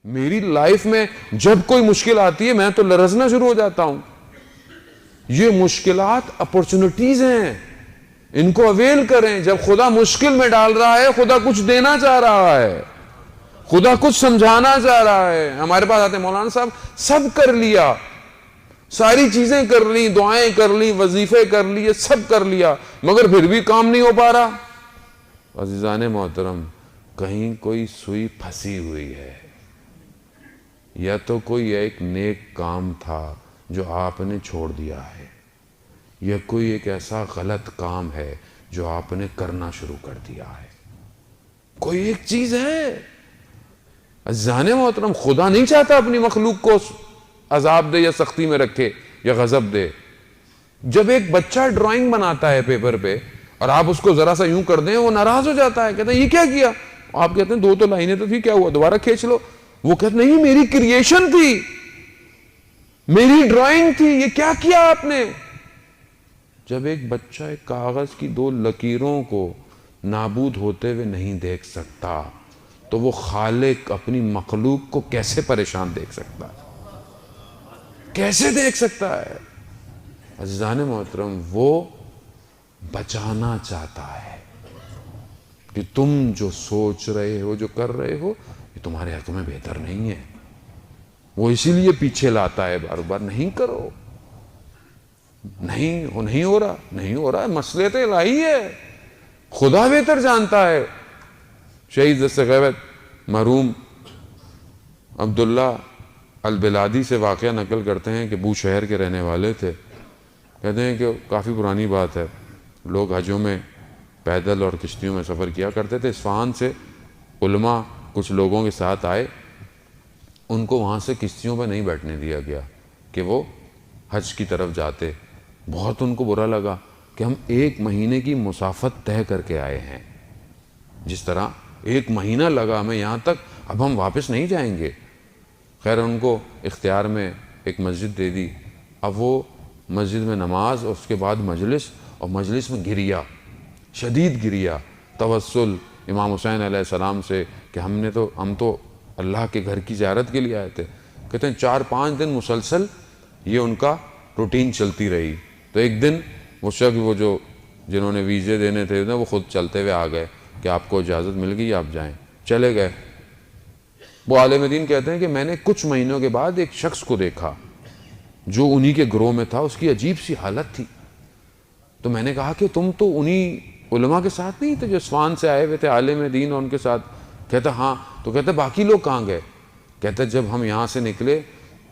میری لائف میں جب کوئی مشکل آتی ہے میں تو لرزنا شروع ہو جاتا ہوں. یہ مشکلات اپرچونٹیز ہیں, ان کو اویل کریں. جب خدا مشکل میں ڈال رہا ہے, خدا کچھ دینا چاہ رہا ہے, خدا کچھ سمجھانا چاہ رہا ہے. ہمارے پاس آتے ہیں مولانا صاحب سب کر لیا, ساری چیزیں کر لی, دعائیں کر لی, وظیفے کر لیے, سب کر لیا, مگر پھر بھی کام نہیں ہو پا رہا. عزیزان محترم, کہیں کوئی سوئی پھنسی ہوئی ہے, یا تو کوئی ایک نیک کام تھا جو آپ نے چھوڑ دیا ہے, یا کوئی ایک ایسا غلط کام ہے جو آپ نے کرنا شروع کر دیا ہے. کوئی ایک چیز ہے. عزیزان محترم, خدا نہیں چاہتا اپنی مخلوق کو عذاب دے یا سختی میں رکھے یا غضب دے. جب ایک بچہ ڈرائنگ بناتا ہے پیپر پہ اور آپ اس کو ذرا سا یوں کر دیں, وہ ناراض ہو جاتا ہے, کہتے ہیں یہ کیا کیا؟ آپ کہتے ہیں دو تو لائنیں تو تھی, کیا ہوا دوبارہ کھینچ لو. وہ کہتے نہیں میری کریشن تھی, میری ڈرائنگ تھی, یہ کیا کیا آپ نے؟ جب ایک بچہ ایک کاغذ کی دو لکیروں کو نابود ہوتے ہوئے نہیں دیکھ سکتا تو وہ خالق اپنی مخلوق کو کیسے پریشان دیکھ سکتا ہے؟ کیسے دیکھ سکتا ہے؟ عزیزان محترم, وہ بچانا چاہتا ہے کہ تم جو سوچ رہے ہو, جو کر رہے ہو, یہ تمہارے حق میں بہتر نہیں ہے. وہ اسی لیے پیچھے لاتا ہے بار بار, نہیں کرو, نہیں ہو رہا, نہیں ہو رہا, مسئلے تو الہی ہے, خدا بہتر جانتا ہے. شہید دست غیبت مرحوم عبداللہ البلادی سے واقعہ نقل کرتے ہیں کہ بو شہر کے رہنے والے تھے. کہتے ہیں کہ کافی پرانی بات ہے, لوگ حجوں میں پیدل اور کشتیوں میں سفر کیا کرتے تھے. اصفہان سے علماء کچھ لوگوں کے ساتھ آئے, ان کو وہاں سے کشتیوں پہ نہیں بیٹھنے دیا گیا کہ وہ حج کی طرف جاتے. بہت ان کو برا لگا کہ ہم 1 مہینے کی مسافت طے کر کے آئے ہیں, جس طرح 1 مہینہ لگا ہمیں یہاں تک, اب ہم واپس نہیں جائیں گے. خیر ان کو اختیار میں ایک مسجد دے دی. اب وہ مسجد میں نماز اور اس کے بعد مجلس, اور مجلس میں گریا, شدید گریا, توسل امام حسین علیہ السلام سے کہ ہم تو اللہ کے گھر کی زیارت کے لیے آئے تھے. کہتے ہیں 4-5 دن مسلسل یہ ان کا روٹین چلتی رہی. تو ایک دن وہ شخص, وہ جو جنہوں نے ویزے دینے تھے وہ خود چلتے ہوئے آ گئے کہ آپ کو اجازت مل گئی, آپ جائیں. چلے گئے. وہ عالم دین کہتے ہیں کہ میں نے کچھ مہینوں کے بعد ایک شخص کو دیکھا جو انہی کے گروہ میں تھا, اس کی عجیب سی حالت تھی. تو میں نے کہا کہ تم تو انہی علماء کے ساتھ نہیں تھے جو اصفہان سے آئے ہوئے تھے عالم دین اور ان کے ساتھ؟ کہتا ہاں. تو کہتے باقی لوگ کہاں گئے؟ کہتے جب ہم یہاں سے نکلے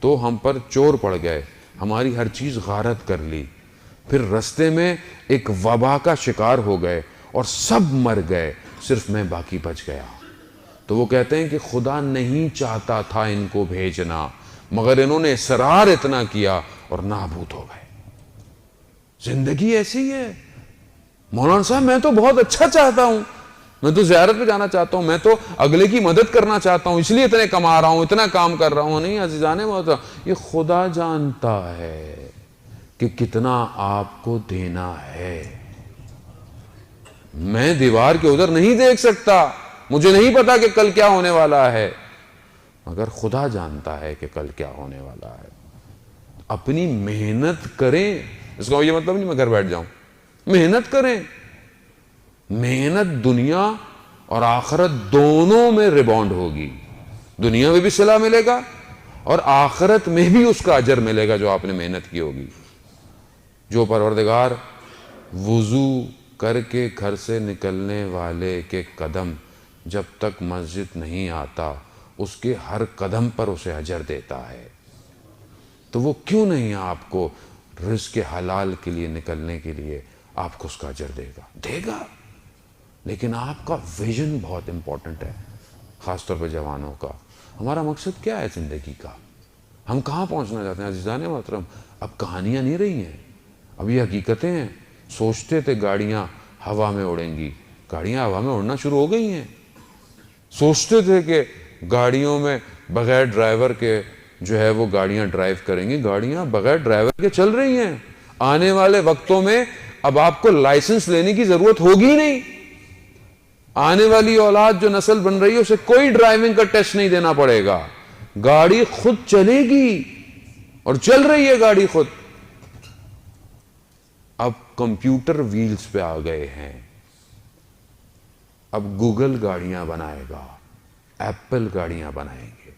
تو ہم پر چور پڑ گئے, ہماری ہر چیز غارت کر لی, پھر رستے میں ایک وبا کا شکار ہو گئے اور سب مر گئے, صرف میں باقی بچ گیا. تو وہ کہتے ہیں کہ خدا نہیں چاہتا تھا ان کو بھیجنا, مگر انہوں نے اصرار اتنا کیا اور نابود ہو گئے. زندگی ایسی ہے. مولانا صاحب میں تو بہت اچھا چاہتا ہوں, میں تو زیارت پہ جانا چاہتا ہوں, میں تو اگلے کی مدد کرنا چاہتا ہوں, اس لیے اتنے کما رہا ہوں, اتنا کام کر رہا ہوں. نہیں عزیزان محترم, یہ خدا جانتا ہے کہ کتنا آپ کو دینا ہے. میں دیوار کے ادھر نہیں دیکھ سکتا, مجھے نہیں پتا کہ کل کیا ہونے والا ہے, مگر خدا جانتا ہے کہ کل کیا ہونے والا ہے. اپنی محنت کریں, اس کا یہ مطلب نہیں میں گھر بیٹھ جاؤں. محنت کریں. محنت دنیا اور آخرت دونوں میں ریباؤنڈ ہوگی. دنیا میں بھی صلہ ملے گا اور آخرت میں بھی اس کا اجر ملے گا جو آپ نے محنت کی ہوگی. جو پروردگار وضو کر کے گھر سے نکلنے والے کے قدم جب تک مسجد نہیں آتا اس کے ہر قدم پر اسے اجر دیتا ہے, تو وہ کیوں نہیں آپ کو رزق حلال کے لیے نکلنے کے لیے آپ کو اس کا اجر دے گا. لیکن آپ کا ویژن بہت امپورٹنٹ ہے, خاص طور پہ جوانوں کا. ہمارا مقصد کیا ہے زندگی کا؟ ہم کہاں پہنچنا چاہتے ہیں عزیزان محترم؟ اب کہانیاں نہیں رہی ہیں, اب یہ حقیقتیں ہیں. سوچتے تھے گاڑیاں ہوا میں اڑیں گی, گاڑیاں ہوا میں اڑنا شروع ہو گئی ہیں. سوچتے تھے کہ گاڑیوں میں بغیر ڈرائیور کے جو ہے وہ گاڑیاں ڈرائیو کریں گی, گاڑیاں بغیر ڈرائیور کے چل رہی ہیں. آنے والے وقتوں میں اب آپ کو لائسنس لینے کی ضرورت ہوگی نہیں. آنے والی اولاد جو نسل بن رہی ہے اسے کوئی ڈرائیونگ کا ٹیسٹ نہیں دینا پڑے گا. گاڑی خود چلے گی، اور چل رہی ہے گاڑی خود. اب کمپیوٹر ویلز پہ آ گئے ہیں. اب گوگل گاڑیاں بنائے گا، ایپل گاڑیاں بنائیں گے.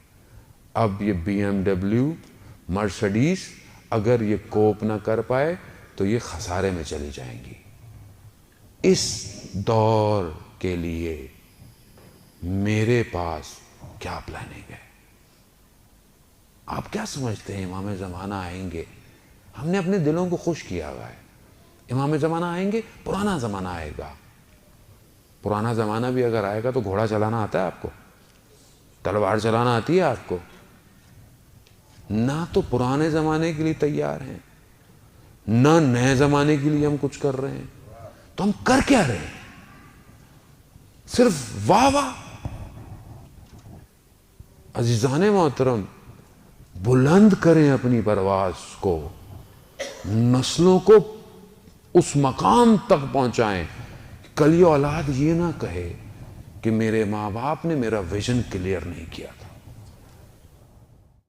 اب یہ بی ایم ڈبلیو، مرسڈیز اگر یہ کوپ نہ کر پائے تو یہ خسارے میں چلی جائیں گی. اس دور کے لیے میرے پاس کیا پلاننگ ہے؟ آپ کیا سمجھتے ہیں امام زمانہ آئیں گے؟ ہم نے اپنے دلوں کو خوش کیا ہوا ہے. امام زمانہ آئیں گے، پرانا زمانہ آئے گا. پرانا زمانہ بھی اگر آئے گا تو گھوڑا چلانا آتا ہے آپ کو؟ تلوار چلانا آتی ہے آپ کو؟ نہ تو پرانے زمانے کے لیے تیار ہیں، نہ نئے زمانے کے لیے ہم کچھ کر رہے ہیں. تو ہم کر کیا رہے ہیں؟ صرف واہ واہ. عزیزان محترم، بلند کریں اپنی پرواز کو، نسلوں کو اس مقام تک پہنچائیں. کل یہ اولاد یہ نہ کہے کہ میرے ماں باپ نے میرا ویژن کلیئر نہیں کیا تھا.